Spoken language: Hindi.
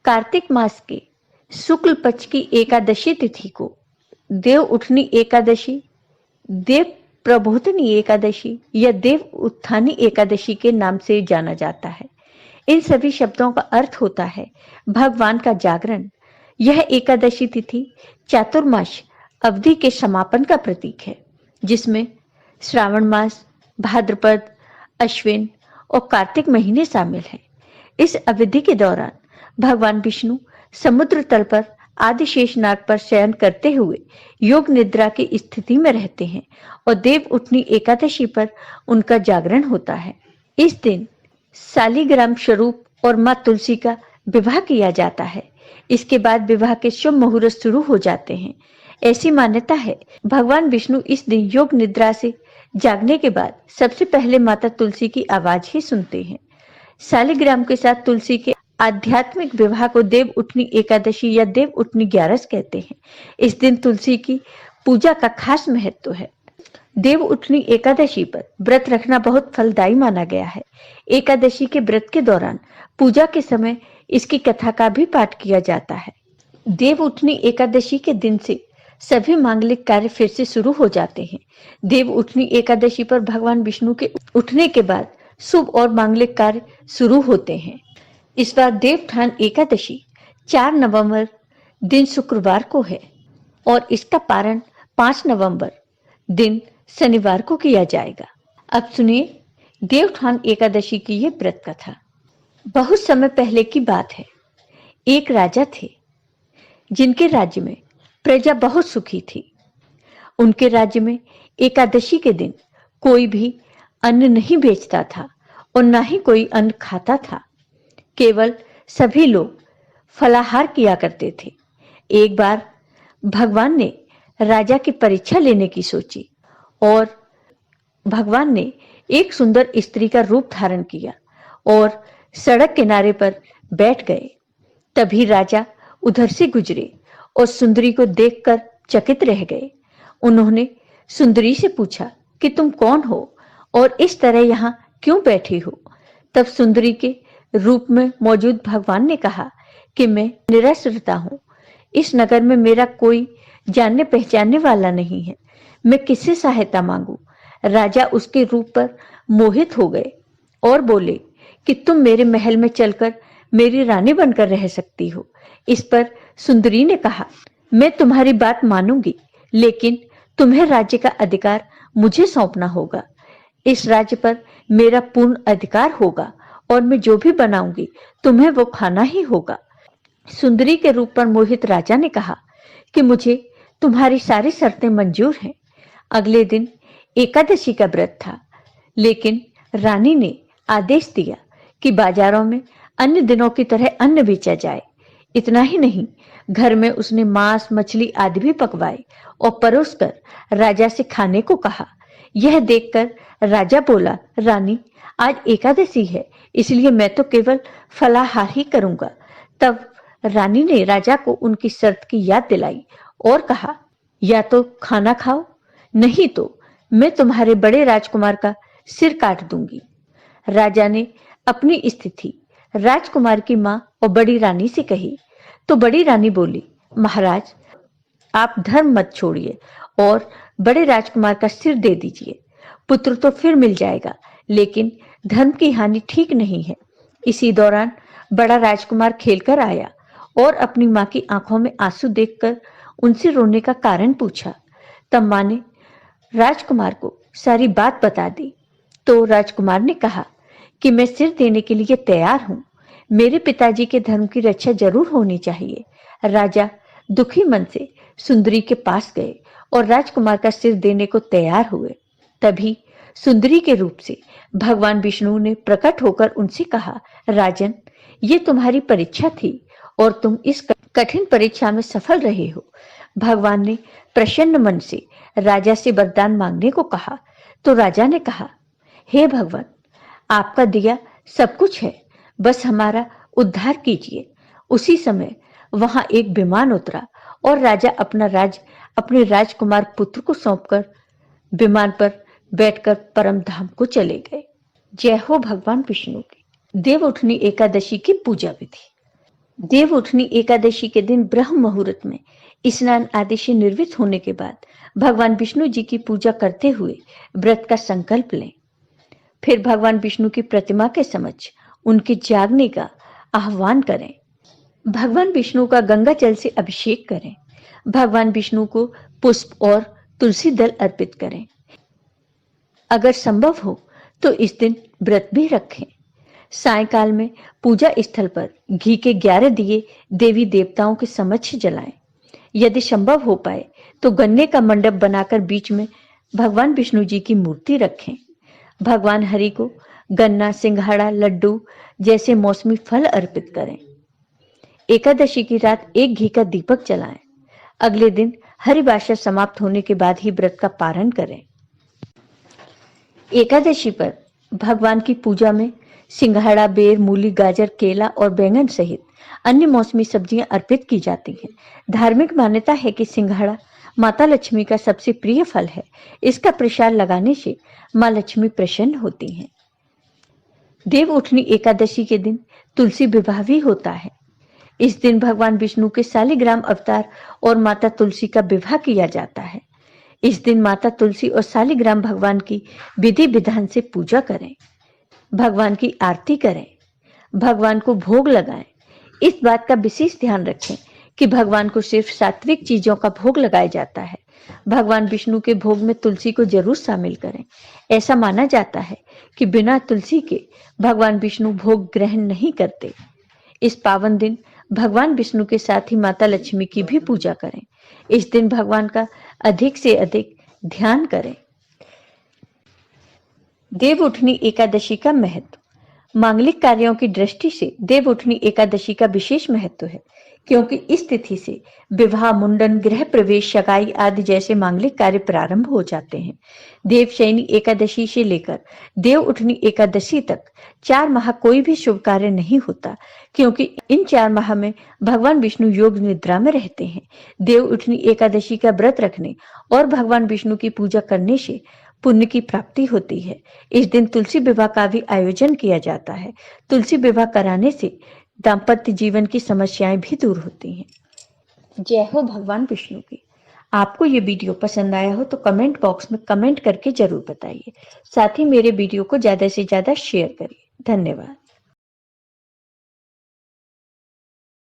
कार्तिक मास के शुक्ल पक्ष की एकादशी तिथि को देव उठनी एकादशी, देव प्रबोधनी एकादशी या देव उत्थानी एकादशी के नाम से जाना जाता है। इन सभी शब्दों का अर्थ होता है भगवान का जागरण। यह एकादशी तिथि चातुर्मास अवधि के समापन का प्रतीक है, जिसमें श्रावण मास, भाद्रपद, अश्विन और कार्तिक महीने शामिल हैं। इस अवधि के दौरान भगवान विष्णु समुद्र तल पर आदिशेष नाग पर शयन करते हुए योग निद्रा की स्थिति में रहते हैं और देव उठनी एकादशी पर उनका जागरण होता है। इस दिन शालिग्राम स्वरूप और मां तुलसी का विवाह किया जाता है। इसके बाद विवाह के शुभ मुहूर्त शुरू हो जाते हैं। ऐसी मान्यता है भगवान विष्णु इस दिन योग निद्रा से जागने के बाद सबसे पहले माता तुलसी की आवाज ही सुनते हैं। शालिग्राम के साथ तुलसी के आध्यात्मिक विवाह को देव उठनी एकादशी या देव उठनी ग्यारस कहते हैं। इस दिन तुलसी की पूजा का खास महत्व है। देव उठनी एकादशी पर व्रत रखना बहुत फलदायी माना गया है। एकादशी के व्रत के दौरान पूजा के समय इसकी कथा का भी पाठ किया जाता है। देव उठनी एकादशी के दिन से सभी मांगलिक कार्य फिर से शुरू हो जाते हैं। देव उठनी एकादशी पर भगवान विष्णु के उठने के बाद शुभ और मांगलिक कार्य शुरू होते हैं। इस बार देवउत्थान एकादशी 4 नवंबर दिन शुक्रवार को है और इसका पारण 5 नवंबर दिन शनिवार को किया जाएगा। अब सुनिए देवउत्थान एकादशी की ये व्रत कथा। बहुत समय पहले की बात है। एक राजा थे जिनके राज्य में प्रजा बहुत सुखी थी। उनके राज्य में एकादशी के दिन कोई भी अन्न नहीं बेचता था और ना ही कोई अन्न खाता था। केवल सभी लोग फलाहार किया करते थे। एक बार भगवान ने राजा की परीक्षा लेने की सोची और भगवान ने एक सुंदर स्त्री का रूप धारण किया और सड़क किनारे पर बैठ गए। तभी राजा उधर से गुजरे और सुंदरी को देखकर चकित रह गए। उन्होंने सुंदरी से पूछा कि तुम कौन हो और इस तरह यहाँ क्यों बैठी हो? तब सुंदरी के रूप में मौजूद भगवान ने कहा कि मैं निराश्रिता हूँ। इस नगर में मेरा कोई जानने पहचानने वाला नहीं है। मैं किससे सहायता मांगू? राजा उसके रूप पर मोहित हो गए और बोले कि तुम मेरे महल में चलकर मेरी रानी बनकर रह सकती हो। इस पर सुंदरी ने कहा, मैं तुम्हारी बात मानूंगी, लेकिन तुम्हें राज्य का अधिकार मुझे सौंपना होगा। इस राज्य पर मेरा पूर्ण अधिकार होगा और मैं जो भी बनाऊंगी तुम्हें वो खाना ही होगा। सुंदरी के रूप पर मोहित राजा ने कहा कि मुझे तुम्हारी सारी शर्तें मंजूर हैं। अगले दिन एकादशी का व्रत था, लेकिन रानी ने आदेश दिया कि बाजारों में अन्य दिनों की तरह अन्न बेचा जाए। इतना ही नहीं, घर में उसने मांस, मछली आदि भी पकवाए और परोसकर राजा से खाने को कहा। यह देखकर राजा बोला, रानी, आज एकादशी है, इसलिए मैं तो केवल फलाहार ही करूंगा। तब रानी ने राजा को उनकी शर्त की याद दिलाई और कहा, या तो खाना खाओ, नहीं तो मैं तुम्हारे बड़े राजकुमार का सिर काट दूंगी। राजा ने अपनी स्थिति राजकुमार की मां और बड़ी रानी से कही तो बड़ी रानी बोली, महाराज, आप धर्म मत छोड़िए और बड़े राजकुमार का सिर दे दीजिए। पुत्र तो फिर मिल जाएगा, लेकिन धर्म की हानि ठीक नहीं है। इसी दौरान बड़ा राजकुमार खेलकर आया और अपनी मां की आंखों में आंसू देखकर उनसे रोने का कारण पूछा। तब मां ने राजकुमार को सारी बात बता दी। तो राजकुमार ने कहा कि मैं सिर देने के लिए तैयार हूं। मेरे पिताजी के धर्म की रक्षा जरूर होनी चाहिए। राजा दुखी मन से सुंदरी के पास गए और राजकुमार का सिर देने को तैयार हुए। तभी सुंदरी के रूप से भगवान विष्णु ने प्रकट होकर उनसे कहा, राजन, ये तुम्हारी परीक्षा थी और तुम इस कठिन परीक्षा में सफल रहे हो। भगवान ने प्रसन्न मन से राजा से वरदान मांगने को कहा। तो राजा ने कहा, हे भगवान, आपका दिया सब कुछ है, बस हमारा उद्धार कीजिए। उसी समय वहां एक विमान उतरा और राजा अपना राज अपने राजकुमार पुत्र को सौंपकर विमान पर बैठकर परम धाम को चले गए। जय हो भगवान विष्णु की। देव उठनी एकादशी की पूजा विधि। देव उठनी एकादशी के दिन ब्रह्म मुहूर्त में स्नान आदि से निर्वृत्त होने के बाद भगवान विष्णु जी की पूजा करते हुए व्रत का संकल्प लें। फिर भगवान विष्णु की प्रतिमा के समक्ष उनके जागने का आह्वान करें। भगवान विष्णु का गंगा जल से अभिषेक करें। भगवान विष्णु को पुष्प और तुलसी दल अर्पित करें। अगर संभव हो तो इस दिन व्रत भी रखें। सायंकाल में पूजा स्थल पर घी के 11 दिए देवी देवताओं के समक्ष जलाएं। यदि संभव हो पाए तो गन्ने का मंडप बनाकर बीच में भगवान विष्णु जी की मूर्ति रखें। भगवान हरि को गन्ना, सिंघाड़ा, लड्डू जैसे मौसमी फल अर्पित करें। एकादशी की रात एक घी का दीपक जलाएं। अगले दिन हरिवासर समाप्त होने के बाद ही व्रत का पारण करें। एकादशी पर भगवान की पूजा में सिंघाड़ा, बेर, मूली, गाजर, केला और बैंगन सहित अन्य मौसमी सब्जियां अर्पित की जाती हैं। धार्मिक मान्यता है कि सिंघाड़ा माता लक्ष्मी का सबसे प्रिय फल है। इसका प्रसाद लगाने से मां लक्ष्मी प्रसन्न होती हैं। देव उठनी एकादशी के दिन तुलसी विवाह भी होता है। इस दिन भगवान विष्णु के शालिग्राम अवतार और माता तुलसी का विवाह किया जाता है। इस दिन माता तुलसी और शालिग्राम भगवान की विधि विधान से पूजा करें। भगवान की आरती करें। भगवान को भोग लगाएं। इस बात का विशेष ध्यान रखें कि भगवान को सिर्फ सात्विक चीजों का भोग लगाया जाता है। भगवान विष्णु के भोग में तुलसी को जरूर शामिल करें। ऐसा माना जाता है कि बिना तुलसी के भगवान विष्णु भोग ग्रहण नहीं करते। इस पावन दिन भगवान विष्णु के साथ ही माता लक्ष्मी की भी पूजा करें। इस दिन भगवान का अधिक से अधिक ध्यान करें। देव उठनी एकादशी का महत्व। मांगलिक कार्यों की दृष्टि से देव उठनी एकादशी का विशेष महत्व है, क्योंकि इस तिथि से विवाह, मुंडन, गृह प्रवेश, सगाई आदि जैसे मांगलिक कार्य प्रारंभ हो जाते हैं। देवशयनी एकादशी से लेकर देव उठनी एकादशी तक 4 माह कोई भी शुभ कार्य नहीं होता, क्योंकि इन 4 माह में भगवान विष्णु योग निद्रा में रहते हैं। देव उठनी एकादशी का व्रत रखने और भगवान विष्णु की पूजा करने से पुण्य की प्राप्ति होती है। इस दिन तुलसी विवाह का भी आयोजन किया जाता है। तुलसी विवाह कराने से दाम्पत्य जीवन की समस्याएं भी दूर होती हैं। जय हो भगवान विष्णु की। आपको ये वीडियो पसंद आया हो तो कमेंट बॉक्स में कमेंट करके जरूर बताइए। साथ ही मेरे वीडियो को ज्यादा से ज्यादा शेयर करिए। धन्यवाद।